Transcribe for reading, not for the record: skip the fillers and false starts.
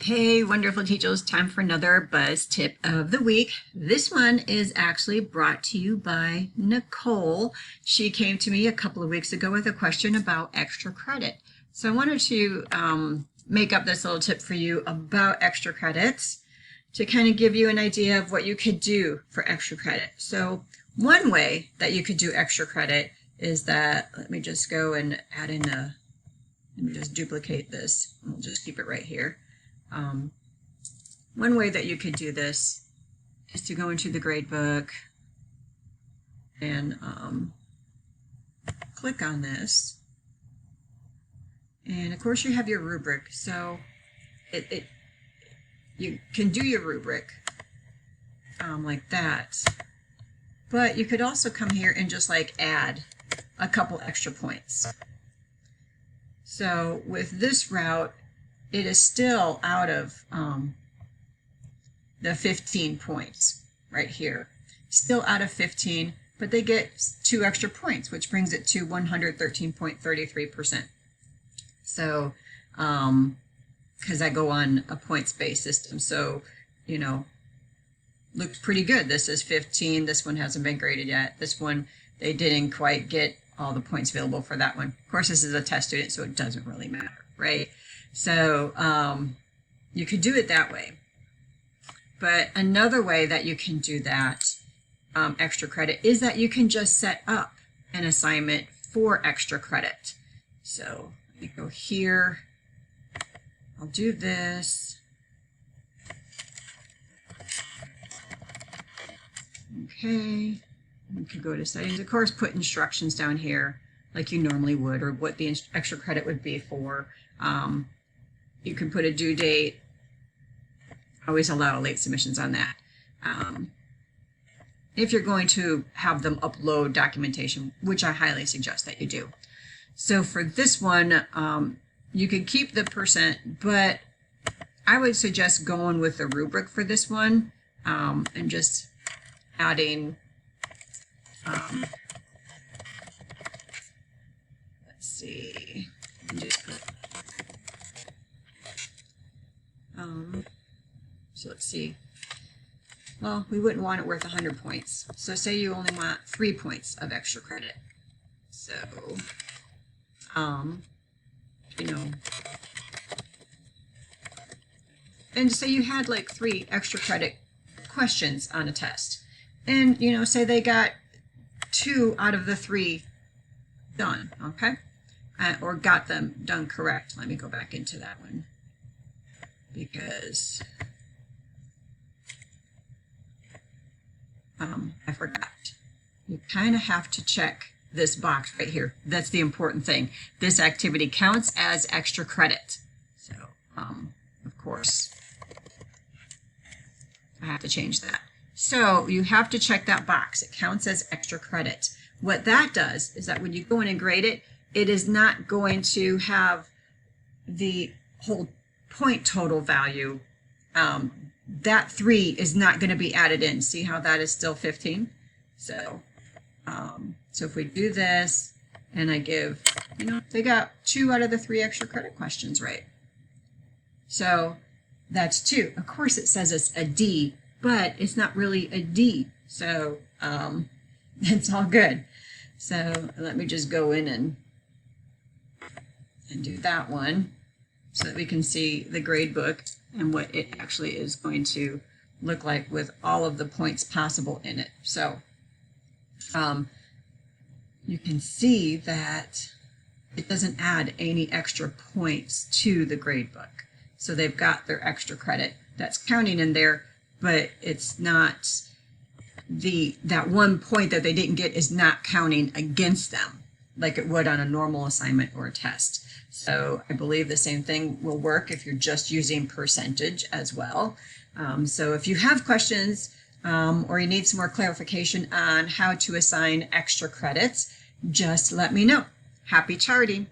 Hey, wonderful teachers, time for another Buzz Tip of the Week. This one is actually brought to you by Nicole. She came to me a couple of weeks ago with a question about extra credit. So I wanted to make up this little tip for you about extra credits to kind of give you an idea of what you could do for extra credit. So one way that you could do extra credit is that, let me just go and add in let me just duplicate this. We'll just keep it right here. One way that you could do this is to go into the gradebook and click on this. And of course you have your rubric, so you can do your rubric like that. But you could also come here and just like add a couple extra points. So with this route, it is still out of the 15 points right here. Still out of 15, but they get 2 extra points, which brings it to 113.33%. So, because I go on a points-based system, so, you know, looks pretty good. This is 15. This one hasn't been graded yet. This one, they didn't quite get all the points available for that one. Of course, this is a test student, so it doesn't really matter, right? So you could do it that way. But another way that you can do that extra credit is that you can just set up an assignment for extra credit. So let me go here. I'll do this. Okay. You could go to settings. Of course, put instructions down here like you normally would, or what the extra credit would be for. You can put a due date. Always allow late submissions on that. If you're going to have them upload documentation, which I highly suggest that you do. So for this one, you could keep the percent, but I would suggest going with the rubric for this one and just adding, let's see, just put, so let's see. Well, we wouldn't want it worth 100 points. So say you only want 3 points of extra credit. So, you know, and say you had like 3 extra credit questions on a test. And, you know, say they got 2 out of the 3 done, okay? Or got them done correct. Let me go back into that one, because I forgot. You kind of have to check this box right here. That's the important thing. This activity counts as extra credit. So, of course, I have to change that. So you have to check that box. It counts as extra credit. What that does is that when you go in and grade it, it is not going to have the whole point total value. That 3 is not going to be added in. See how that is still 15? So, so if we do this and I give, you know, they got 2 out of the 3 extra credit questions right. So that's 2. Of course it says it's a D, but it's not really a D. So it's all good. So let me just go in and do that one so that we can see the grade book and what it actually is going to look like with all of the points possible in it. So you can see that it doesn't add any extra points to the grade book. So they've got their extra credit that's counting in there, but it's not that 1 point that they didn't get is not counting against them like it would on a normal assignment or a test. So I believe the same thing will work if you're just using percentage as well. So if you have questions or you need some more clarification on how to assign extra credits, just let me know. Happy charting!